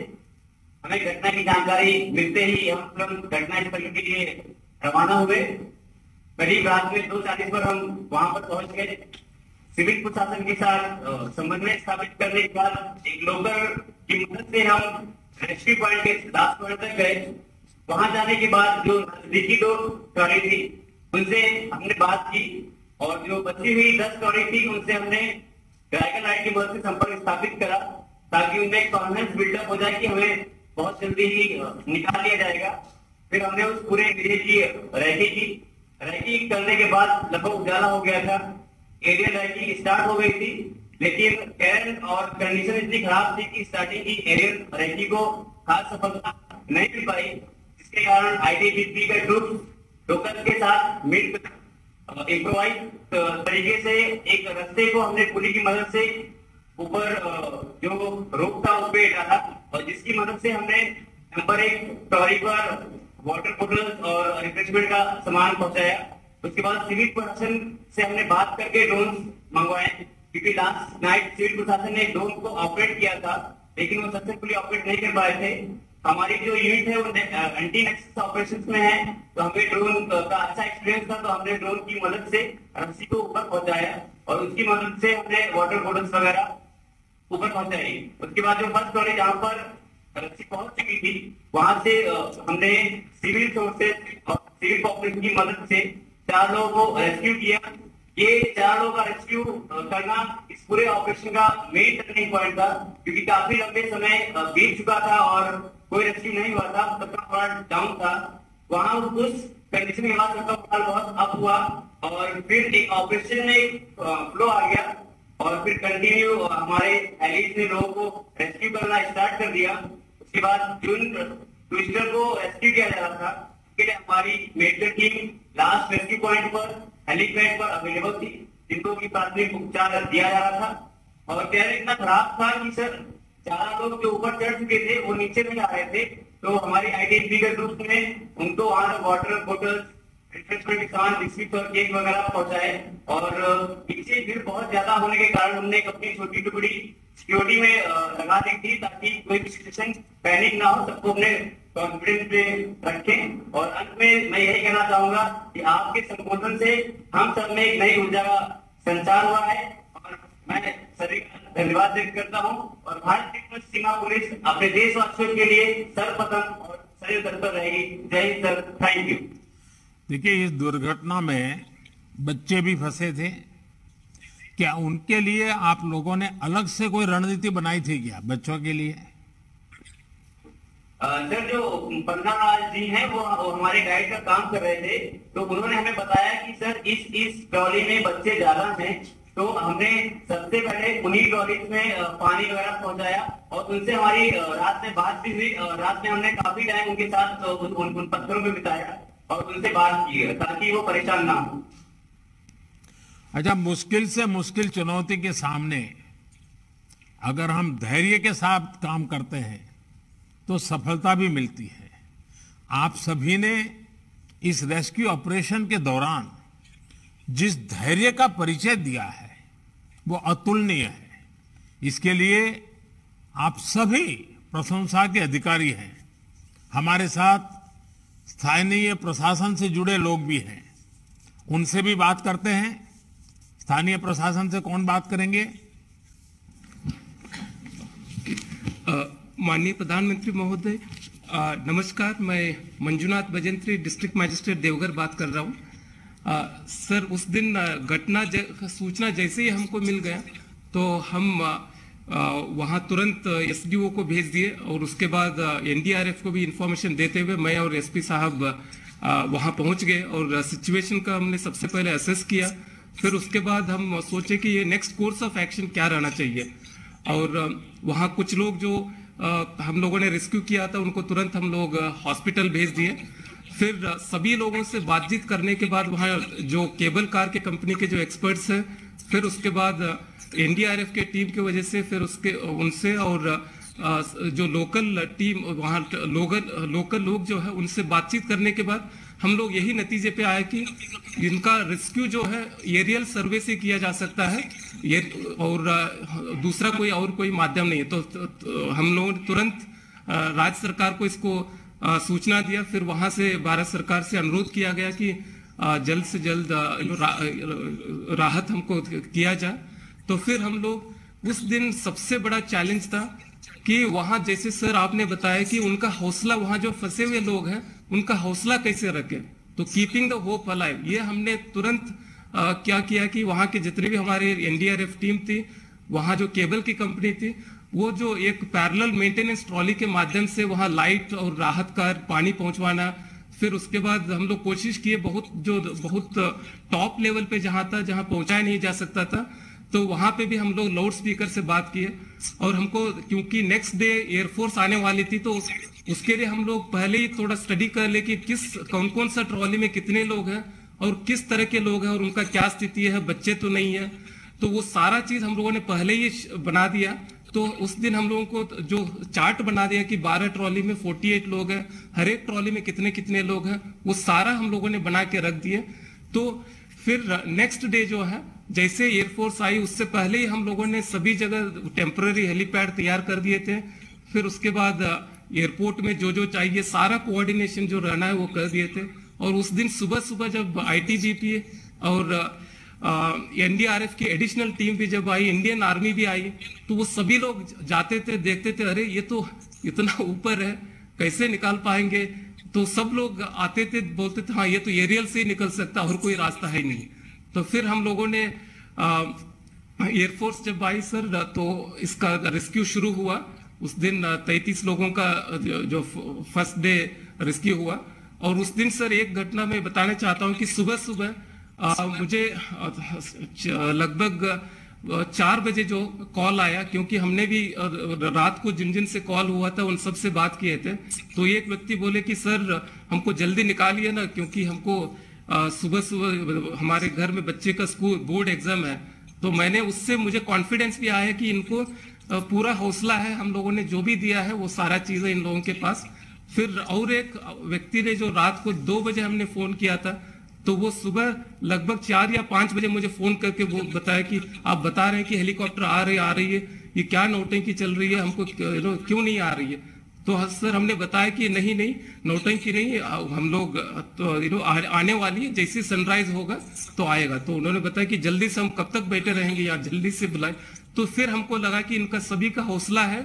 हमें घटना की जानकारी मिलते ही हम तुरंत घटना स्थल के लिए रवाना हुए। करीब रात में 2:40 पर हम वहां पर पहुंच गए। सिविल प्रशासन के साथ समन्वय स्थापित करने के बाद एक लोकल की मदद से हम रेस्क्यू पॉइंट के लास्ट पॉइंट तक गए। वहां जाने के बाद जो नजदीकी 2 टॉयलेट थी उनसे हमने बात की और जो बची हुई 10 टॉयलेट थी उनसे हमने ड्रैगन लाइट की मदद से संपर्क स्थापित करा ताकि उनमें कॉन्फिडेंस बिल्डअप हो जाए कि हमें बहुत जल्दी ही निकाल लिया जाएगा। फिर हमने उस पूरे एरिया की रैकी की। रैकी करने के बाद लगभग उजाला हो गया था। एरिया रैकी स्टार्ट हो गई थी, लेकिन करंट और कंडीशन इतनी खराब थी कि स्टार्टिंग की एरिया रैकी को खास सफलता नहीं मिल पाई, जिसके कारण आईटीबीपी का ग्रुप लोकल के साथ मिल इम्प्रोवाइज तरीके से एक रास्ते को हमने पुली की मदद से ऊपर जो रोप था उस पे डाला और जिसकी मदद से हमने नंबर 1 टॉरी पर वाटर बोटल और रिफ्रेशमेंट का सामान पहुंचाया। उसके बाद सिविल प्रशासन से हमने बात करके ड्रोन मंगवाए, क्योंकि लास्ट नाइट सिविल प्रशासन ने ड्रोन को ऑपरेट किया था लेकिन वो सक्सेसफुली ऑपरेट नहीं कर पाए थे। हमारी जो यूनिट है वो एंटी नेक्सस ऑपरेशन में है, तो हमें ड्रोन का अच्छा एक्सपीरियंस था, तो हमने ड्रोन की मदद से रस्सी को ऊपर पहुंचाया और उसकी मदद से हमने वाटर बोटल्स वगैरह ऊपर पहुंचाई। उसके बाद जो फर्स्ट टॉयलेट जहाँ पर रस्सी पहुंच चुकी थी वहां से हमने सिविल सोर्सेज और सिविल कॉर्पोरेशन की मदद से 4 लोगों को रेस्क्यू किया। ये 4 लोगों का रेस्क्यू करना इस पूरे ऑपरेशन का मेन टर्निंग पॉइंट था, क्योंकि काफी लंबे समय बीत चुका था और कोई रेस्क्यू नहीं हुआ था, सबका मोरल डाउन था। वहां उस कंडीशन के बाद सबका मोरल बहुत अप हुआ और फिर एक ऑपरेशन में फ्लो आ गया और फिर कंटिन्यू हमारे एलिट ने लोगों को रेस्क्यू करना स्टार्ट कर दिया। उसके बाद जिन ट्विस्टर को रेस्क्यू किया जा रहा था उसके लिए हमारी medical team last rescue point पर हेलीपैड पर अवेलेबल थी, जिनको की प्राथमिक उपचार दिया जा रहा था। और टेयर इतना खराब था कि सर 4 लोग जो ऊपर चढ़ चुके थे वो नीचे नहीं आ रहे थे, तो हमारी आईटीबीपी के ग्रुप ने उनको वहां वाटर बोटल रिफ्रेशमेंट के सामान बिस्किट और केक वगैरह पहुंचाए। और पीछे भीड़ बहुत ज्यादा होने के कारण हमने अपनी छोटी टुकड़ी सिक्योरिटी में लगा दी थी ताकि कोई भी सिचुएशन पैनिक ना हो, सबको अपने कॉन्फिडेंस पे रखें। और अंत में मैं यही कहना चाहूंगा कि आपके संबोधन से हम सब में एक नई ऊर्जा का संचार हुआ है और मैं सभी का धन्यवाद व्यक्त करता हूँ। और भारतीय सीमा पुलिस अपने देशवासियों के लिए सर्वप्रथम और सदैव तत्पर रहेगी। जय हिंद सर, थैंक यू। देखिए, इस दुर्घटना में बच्चे भी फंसे थे। क्या उनके लिए आप लोगों ने अलग से कोई रणनीति बनाई थी क्या बच्चों के लिए? सर, जो पन्ना जी हैं वो हमारे गाइड का काम कर रहे थे, तो उन्होंने हमें बताया कि सर इस ट्रॉली में बच्चे ज्यादा हैं, तो हमने सबसे पहले उन्हीं ट्रॉली में पानी वगैरह पहुंचाया और उनसे हमारी रात में बात भी हुई। रात में हमने काफी टाइम उनके साथ उन पत्थरों में बिताया और उनसे बात की ताकि वो परेशान ना हो। अच्छा, मुश्किल से मुश्किल चुनौती के सामने अगर हम धैर्य के साथ काम करते हैं तो सफलता भी मिलती है। आप सभी ने इस रेस्क्यू ऑपरेशन के दौरान जिस धैर्य का परिचय दिया है वो अतुलनीय है। इसके लिए आप सभी प्रशंसा के अधिकारी हैं। हमारे साथ स्थानीय प्रशासन से जुड़े लोग भी हैं, उनसे भी बात करते हैं। स्थानीय प्रशासन से कौन बात करेंगे? माननीय प्रधानमंत्री महोदय, नमस्कार। मैं मंजुनाथ भजंत्री, डिस्ट्रिक्ट मजिस्ट्रेट देवघर बात कर रहा हूँ। सर, उस दिन घटना सूचना जैसे ही हमको मिल गया तो हम वहां तुरंत एसडीओ को भेज दिए और उसके बाद एनडीआरएफ को भी इंफॉर्मेशन देते हुए मैं और एसपी साहब वहां पहुंच गए और सिचुएशन का हमने सबसे पहले असेस किया। फिर उसके बाद हम सोचे कि ये नेक्स्ट कोर्स ऑफ एक्शन क्या रहना चाहिए। और वहां कुछ लोग जो हम लोगों ने रेस्क्यू किया था उनको तुरंत हम लोग हॉस्पिटल भेज दिए। फिर सभी लोगों से बातचीत करने के बाद वहां जो केबल कार के कंपनी के जो एक्सपर्ट्स हैं, फिर उसके बाद एनडीआरएफ के टीम की वजह से फिर उनसे और जो लोकल टीम वहाँ लोकल लोग जो है उनसे बातचीत करने के बाद हम लोग यही नतीजे पे आए कि इनका रेस्क्यू जो है एरियल सर्वे से किया जा सकता है, ये और दूसरा कोई माध्यम नहीं है। तो हम लोगों ने तुरंत राज्य सरकार को इसको सूचना दिया। फिर वहां से भारत सरकार से अनुरोध किया गया कि जल्द से जल्द राहत हमको किया जाए। तो फिर हम लोग उस दिन सबसे बड़ा चैलेंज था कि वहां जैसे सर आपने बताया कि उनका हौसला, वहां जो फंसे हुए लोग हैं उनका हौसला कैसे रखें, तो कीपिंग द होप अलाइव, ये हमने तुरंत क्या किया कि वहां के जितने भी हमारे एनडीआरएफ टीम थी, वहां जो केबल की कंपनी थी, वो जो एक पैरेलल मेंटेनेंस ट्रॉली के माध्यम से वहां लाइट और राहत का पानी पहुंचवाना। फिर उसके बाद हम लोग कोशिश किए बहुत टॉप लेवल पे जहां था, जहां पहुंचाया नहीं जा सकता था, तो वहां पे भी हम लोग लाउड स्पीकर से बात किए। और हमको क्योंकि नेक्स्ट डे एयरफोर्स आने वाली थी, तो उसके लिए हम लोग पहले ही थोड़ा स्टडी कर ले कि कौन कौन सा ट्रॉली में कितने लोग हैं और किस तरह के लोग हैं और उनका क्या स्थिति है, बच्चे तो नहीं है। तो वो सारा चीज हम लोगों ने पहले ही बना दिया। तो उस दिन हम लोगों को जो चार्ट बना दिया कि 12 ट्रॉली में 48 लोग हैं, हर एक ट्रॉली में कितने कितने लोग हैं, वो सारा हम लोगों ने बना के रख दिए। तो फिर नेक्स्ट डे जो है, जैसे एयरफोर्स आई उससे पहले ही हम लोगों ने सभी जगह टेम्पररी हेलीपैड तैयार कर दिए थे। फिर उसके बाद एयरपोर्ट में जो जो चाहिए सारा कोऑर्डिनेशन जो रहना है वो कर दिए थे। और उस दिन सुबह सुबह जब आईटीबीपी और एनडीआरएफ की एडिशनल टीम भी जब आई, इंडियन आर्मी भी आई, तो वो सभी लोग जाते थे, देखते थे, अरे ये तो इतना ऊपर है, कैसे निकाल पाएंगे। तो सब लोग आते थे, बोलते थे हाँ ये तो एरियल से ही निकल सकता, और कोई रास्ता है नहीं। तो फिर हम लोगों ने एयरफोर्स जब आई सर, तो इसका रेस्क्यू शुरू हुआ। उस दिन 33 लोगों का जो फर्स्ट डे रेस्क्यू हुआ। और उस दिन सर एक घटना मैं बताना चाहता हूँ कि सुबह सुबह मुझे लगभग 4 बजे जो कॉल आया, क्योंकि हमने भी रात को जिन जिन से कॉल हुआ था उन सब से बात किए थे। तो एक व्यक्ति बोले कि सर हमको जल्दी निकालिए ना, क्योंकि हमको सुबह सुबह हमारे घर में बच्चे का स्कूल बोर्ड एग्जाम है। तो मैंने उससे मुझे कॉन्फिडेंस भी आया कि इनको पूरा हौसला है, हम लोगों ने जो भी दिया है वो सारा चीजें इन लोगों के पास। फिर और एक व्यक्ति ने जो रात को 2 बजे हमने फोन किया था, तो वो सुबह लगभग 4 या 5 बजे मुझे फोन करके वो बताया कि आप बता रहे हैं कि हेलीकॉप्टर आ रही है, ये क्या नौटंकी चल रही है, हमको क्यों नहीं आ रही है। तो सर हमने बताया कि नहीं नौटंकी नहीं, हम लोग तो आने वाली है, जैसे सनराइज होगा तो आएगा। तो उन्होंने बताया कि जल्दी से हम कब तक बैठे रहेंगे यार, जल्दी से बुलाए। तो फिर हमको लगा कि इनका सभी का हौसला है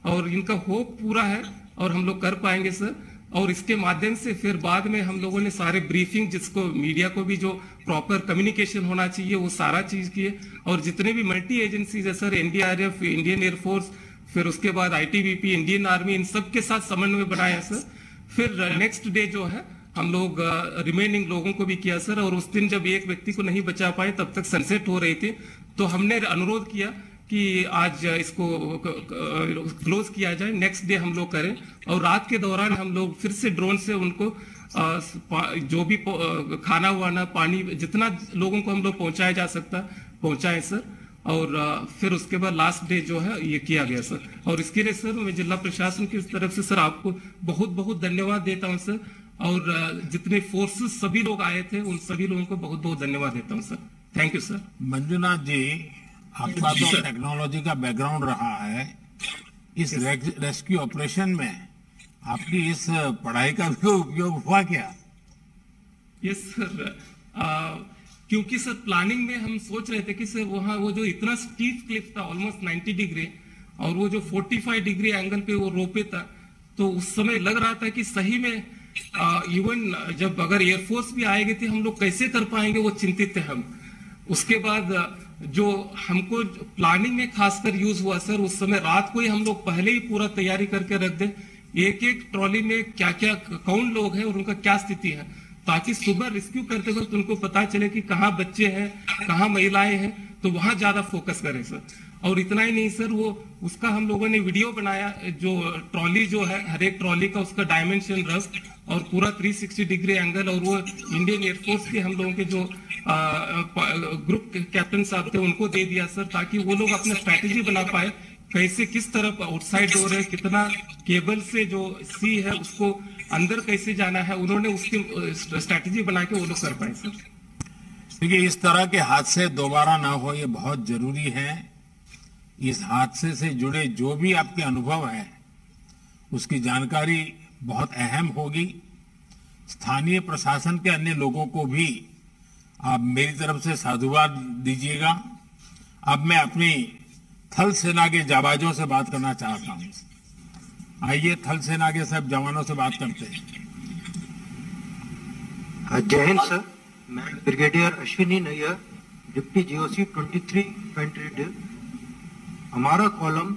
और इनका होप पूरा है और हम लोग कर पाएंगे सर। और इसके माध्यम से फिर बाद में हम लोगों ने सारे ब्रीफिंग, जिसको मीडिया को भी जो प्रॉपर कम्युनिकेशन होना चाहिए वो सारा चीज किए। और जितने भी मल्टी एजेंसीज है सर, एनडीआरएफ, इंडियन एयरफोर्स, फिर उसके बाद आईटीबीपी, इंडियन आर्मी, इन सब के साथ समन्वय बनाया सर। फिर नेक्स्ट डे जो है हम लोग रिमेनिंग लोगों को भी किया सर। और उस दिन जब एक व्यक्ति को नहीं बचा पाए, तब तक सनसेट हो रही थी, तो हमने अनुरोध किया कि आज इसको क्लोज किया जाए, नेक्स्ट डे हम लोग करें। और रात के दौरान हम लोग फिर से ड्रोन से उनको जो भी खाना वाना, पानी, जितना लोगों को हम लोग पहुंचाया जा सकता पहुंचाएं सर। और फिर उसके बाद लास्ट डे जो है ये किया गया सर। और इसके लिए सर मैं जिला प्रशासन की तरफ से सर आपको बहुत बहुत धन्यवाद देता हूं सर। और जितने फोर्सेस सभी लोग आए थे उन सभी लोगों को बहुत बहुत धन्यवाद देता हूं sir. Thank you sir. Manjunath ji, आपका तो टेक्नोलॉजी का बैकग्राउंड रहा है, इस रेस्क्यू ऑपरेशन में आपकी इस पढ़ाई का भी उपयोग हुआ क्या? यस सर, क्योंकि सर प्लानिंग में हम सोच रहे थे कि सर वहाँ वो जो इतना स्टीप क्लिफ था ऑलमोस्ट 90 डिग्री, और वो जो 45 डिग्री एंगल पे वो रोपे था, तो उस समय लग रहा था कि सही में इवन जब अगर एयरफोर्स भी आएगी थी हम लोग कैसे कर पाएंगे, वो चिंतित थे हम। उसके बाद जो हमको प्लानिंग में खासकर यूज हुआ सर, उस समय रात को ही हम लोग पहले ही पूरा तैयारी करके रख दे, एक एक ट्रॉली में क्या क्या कौन लोग हैं और उनका क्या स्थिति है, ताकि सुबह रेस्क्यू करते वक्त उनको पता चले कि कहाँ बच्चे हैं, कहाँ महिलाएं हैं, तो वहां ज्यादा फोकस करें सर। और इतना ही नहीं सर, वो उसका हम लोगों ने वीडियो बनाया, जो ट्रॉली जो है हर एक ट्रॉली का उसका डायमेंशन रफ और पूरा 360 डिग्री एंगल, और वो इंडियन एयरफोर्स के हम लोगों के जो ग्रुप कैप्टन साहब थे उनको दे दिया सर, ताकि वो लोग अपना स्ट्रैटेजी बना पाए, कैसे किस तरफ आउटसाइड डोर है, कितना केबल से जो सी है उसको अंदर कैसे जाना है, उन्होंने उसकी स्ट्रैटेजी बना के वो लोग कर पाए सर। देखिए, इस तरह के हादसे दोबारा ना हो ये बहुत जरूरी है। इस हादसे से जुड़े जो भी आपके अनुभव है उसकी जानकारी बहुत अहम होगी। स्थानीय प्रशासन के अन्य लोगों को भी आप मेरी तरफ से साधुवाद दीजिएगा। अब मैं अपनी थल सेना के जाबाजों से बात करना चाहता हूं। आइए थल सेना के सब जवानों से बात करते हैं। जय हिंद सर, मैं brigadier Ashwini Nayyar, deputy GOC 23 infantry div. हमारा कॉलम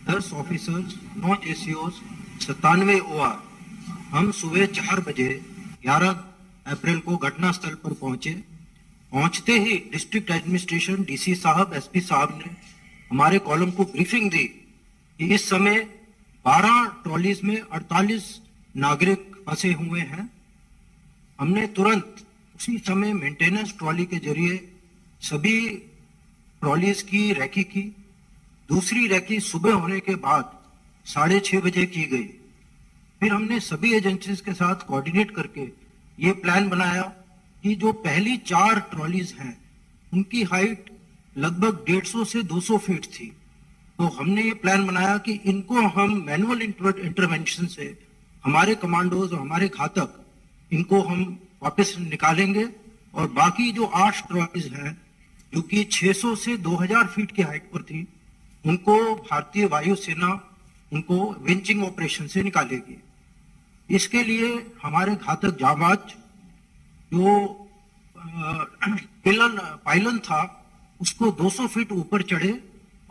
10 ऑफिसर्स, 9 जेसीओस, 97 ओआर। हम सुबह 4 बजे 11 अप्रैल को घटनास्थल पर पहुंचे। पहुंचते ही डिस्ट्रिक्ट एडमिनिस्ट्रेशन, डीसी साहब, एसपी साहब ने हमारे कॉलम को ब्रीफिंग दी कि इस समय 12 ट्रॉलीज में 48 नागरिक फंसे हुए हैं। हमने तुरंत उसी समय मेंटेनेंस ट्रॉली के जरिए सभी ट्रॉलीज की रैकी की। दूसरी रैकी सुबह होने के बाद 6:30 बजे की गई। फिर हमने सभी एजेंसीज के साथ कोऑर्डिनेट करके ये प्लान बनाया कि जो पहली 4 ट्रॉलीज हैं उनकी हाइट लगभग 150 से 200 फीट थी। तो हमने ये प्लान बनाया कि इनको हम मैनुअल इंटरवेंशन से हमारे कमांडोज और हमारे घातक इनको हम वापस निकालेंगे, और बाकी जो 8 ट्रॉलीज हैं जो कि 600 से 2000 फीट की हाइट पर थी, उनको भारतीय वायुसेना उनको विंचिंग ऑपरेशन से निकालेगी। इसके लिए हमारे घातक जाबाज जो पायलन था उसको 200 फीट ऊपर चढ़े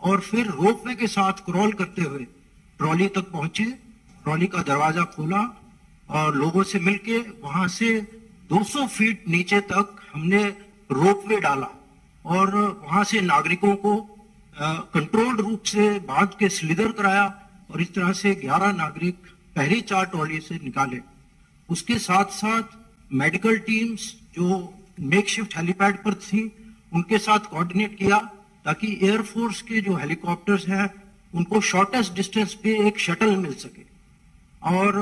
और फिर रोपवे के साथ क्रॉल करते हुए ट्रॉली तक पहुंचे। ट्रॉली का दरवाजा खोला और लोगों से मिलके वहां से 200 फीट नीचे तक हमने रोपवे डाला और वहां से नागरिकों को कंट्रोल्ड रूप से बांध के स्लिदर कराया, और इस तरह से 11 नागरिक पहली 4 ट्रॉली से निकाले। उसके साथ साथ मेडिकल टीम्स जो मेकशिफ्ट हेलीपैड पर थी उनके साथ कोऑर्डिनेट किया ताकि एयरफोर्स के जो हेलीकॉप्टर्स हैं उनको शॉर्टेस्ट डिस्टेंस पे एक शटल मिल सके। और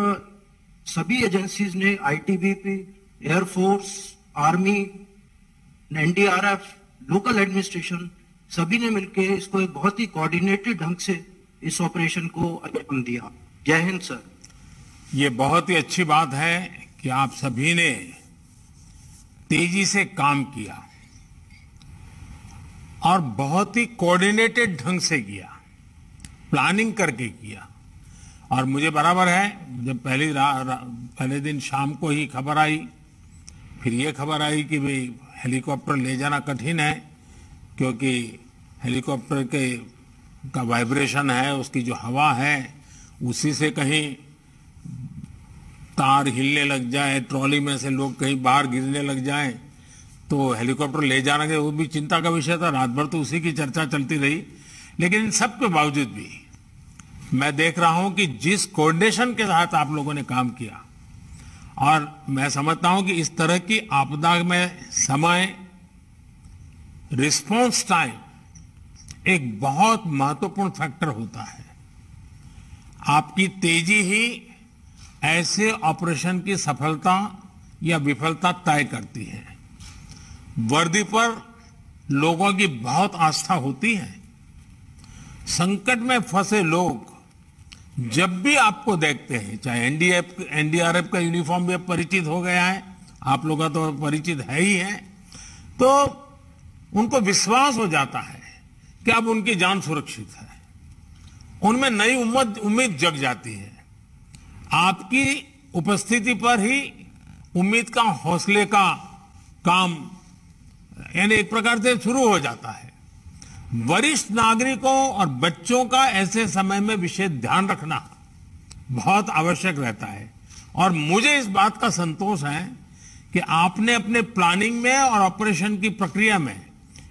सभी एजेंसीज ने, ITBP, air force, army, NDRF, local administration, सभी ने मिलकर इसको एक बहुत ही कोऑर्डिनेटेड ढंग से इस ऑपरेशन को अंजाम दिया। जय हिंद सर। ये बहुत ही अच्छी बात है कि आप सभी ने तेजी से काम किया और बहुत ही कोऑर्डिनेटेड ढंग से किया, प्लानिंग करके किया। और मुझे बराबर है, जब पहले दिन शाम को ही खबर आई, फिर ये खबर आई कि भाई हेलीकॉप्टर ले जाना कठिन है क्योंकि हेलीकॉप्टर का वाइब्रेशन है, उसकी जो हवा है उसी से कहीं तार हिलने लग जाए, ट्रॉली में से लोग कहीं बाहर गिरने लग जाएं, तो हेलीकॉप्टर ले जाना के वो भी चिंता का विषय था। रात भर तो उसी की चर्चा चलती रही। लेकिन इन सब के बावजूद भी मैं देख रहा हूं कि जिस कोऑर्डिनेशन के साथ आप लोगों ने काम किया, और मैं समझता हूं कि इस तरह की आपदा में समय, रिस्पॉन्स टाइम एक बहुत महत्वपूर्ण फैक्टर होता है। आपकी तेजी ही ऐसे ऑपरेशन की सफलता या विफलता तय करती है। वर्दी पर लोगों की बहुत आस्था होती है। संकट में फंसे लोग जब भी आपको देखते हैं, चाहे एनडीआरएफ का यूनिफॉर्म भी अब परिचित हो गया है, आप लोगों का तो परिचित है ही है, तो उनको विश्वास हो जाता है कि अब उनकी जान सुरक्षित है। उनमें नई उम्मीद जग जाती है। आपकी उपस्थिति पर ही उम्मीद का, हौसले का काम यानी एक प्रकार से शुरू हो जाता है। वरिष्ठ नागरिकों और बच्चों का ऐसे समय में विशेष ध्यान रखना बहुत आवश्यक रहता है और मुझे इस बात का संतोष है कि आपने अपने प्लानिंग में और ऑपरेशन की प्रक्रिया में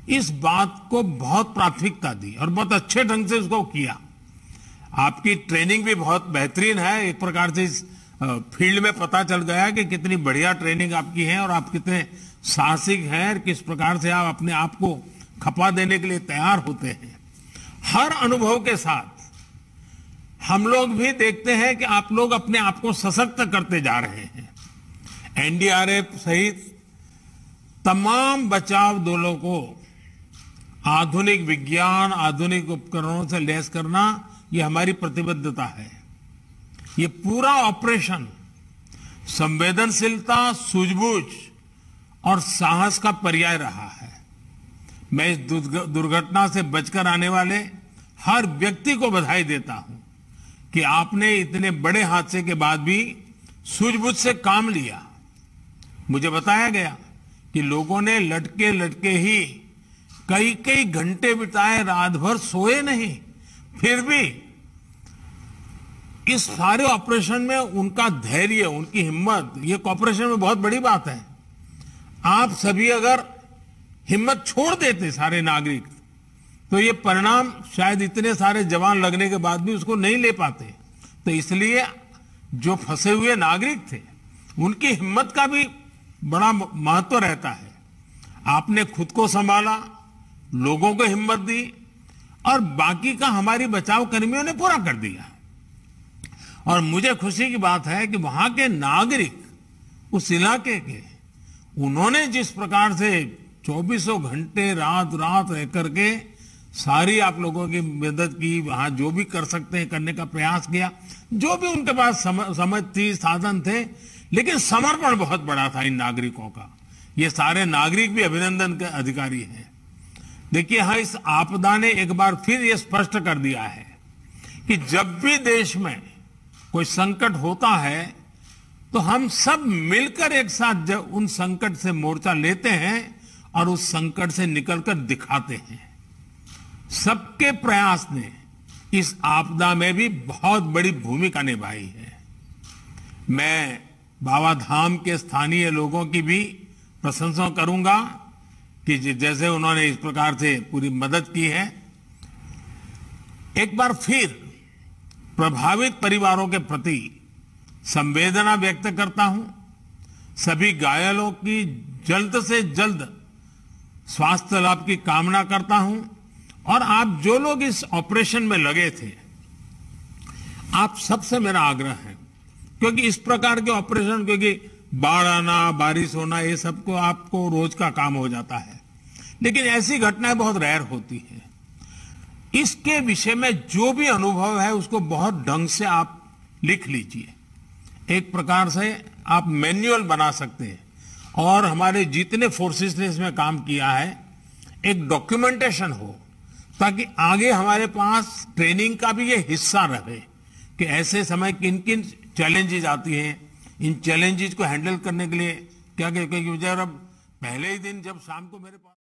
इस बात को बहुत प्राथमिकता दी और बहुत अच्छे ढंग से उसको किया। आपकी ट्रेनिंग भी बहुत बेहतरीन है। एक प्रकार से इस फील्ड में पता चल गया कि कितनी बढ़िया ट्रेनिंग आपकी है और आप कितने साहसिक हैं, किस प्रकार से आप अपने आप को खपा देने के लिए तैयार होते हैं। हर अनुभव के साथ हम लोग भी देखते हैं कि आप लोग अपने आप को सशक्त करते जा रहे हैं। एनडीआरएफ सहित तमाम बचाव दलों को आधुनिक विज्ञान, आधुनिक उपकरणों से लैस करना ये हमारी प्रतिबद्धता है। ये पूरा ऑपरेशन संवेदनशीलता, सूझबूझ और साहस का पर्याय रहा है। मैं इस दुर्घटना से बचकर आने वाले हर व्यक्ति को बधाई देता हूं कि आपने इतने बड़े हादसे के बाद भी सूझबूझ से काम लिया। मुझे बताया गया कि लोगों ने लटके लटके ही कई कई घंटे बिताए, रात भर सोए नहीं, फिर भी इस सारे ऑपरेशन में उनका धैर्य, उनकी हिम्मत, ये कॉपरेशन में बहुत बड़ी बात है। आप सभी अगर हिम्मत छोड़ देते सारे नागरिक, तो ये परिणाम शायद इतने सारे जवान लगने के बाद भी उसको नहीं ले पाते। तो इसलिए जो फंसे हुए नागरिक थे उनकी हिम्मत का भी बड़ा महत्व रहता है। आपने खुद को संभाला, लोगों को हिम्मत दी और बाकी का हमारी बचाव कर्मियों ने पूरा कर दिया। और मुझे खुशी की बात है कि वहां के नागरिक, उस इलाके के, उन्होंने जिस प्रकार से 24 घंटे रात रात रह करके सारी आप लोगों की मदद की, वहां जो भी कर सकते हैं करने का प्रयास किया, जो भी उनके पास समझ थी, साधन थे, लेकिन समर्पण बहुत बड़ा था इन नागरिकों का। ये सारे नागरिक भी अभिनंदन के अधिकारी हैं। देखिए, हाँ, इस आपदा ने एक बार फिर ये स्पष्ट कर दिया है कि जब भी देश में कोई संकट होता है तो हम सब मिलकर एक साथ जब उन संकट से मोर्चा लेते हैं और उस संकट से निकलकर दिखाते हैं। सबके प्रयास ने इस आपदा में भी बहुत बड़ी भूमिका निभाई है। मैं बाबा धाम के स्थानीय लोगों की भी प्रशंसा करूंगा कि जैसे उन्होंने इस प्रकार से पूरी मदद की है। एक बार फिर प्रभावित परिवारों के प्रति संवेदना व्यक्त करता हूं। सभी घायलों की जल्द से जल्द स्वास्थ्य लाभ की कामना करता हूं। और आप जो लोग इस ऑपरेशन में लगे थे, आप सबसे मेरा आग्रह है, क्योंकि इस प्रकार के ऑपरेशन, क्योंकि बाढ़ आना, बारिश होना, ये सबको आपको रोज का काम हो जाता है, लेकिन ऐसी घटनाएं बहुत रेयर होती हैं। इसके विषय में जो भी अनुभव है उसको बहुत ढंग से आप लिख लीजिए। एक प्रकार से आप मैनुअल बना सकते हैं और हमारे जितने फोर्सेस ने इसमें काम किया है एक डॉक्यूमेंटेशन हो, ताकि आगे हमारे पास ट्रेनिंग का भी ये हिस्सा रहे कि ऐसे समय किन किन चैलेंजेस आती हैं, इन चैलेंजेस को हैंडल करने के लिए क्या क्या। क्योंकि जब पहले ही दिन जब शाम को मेरे पास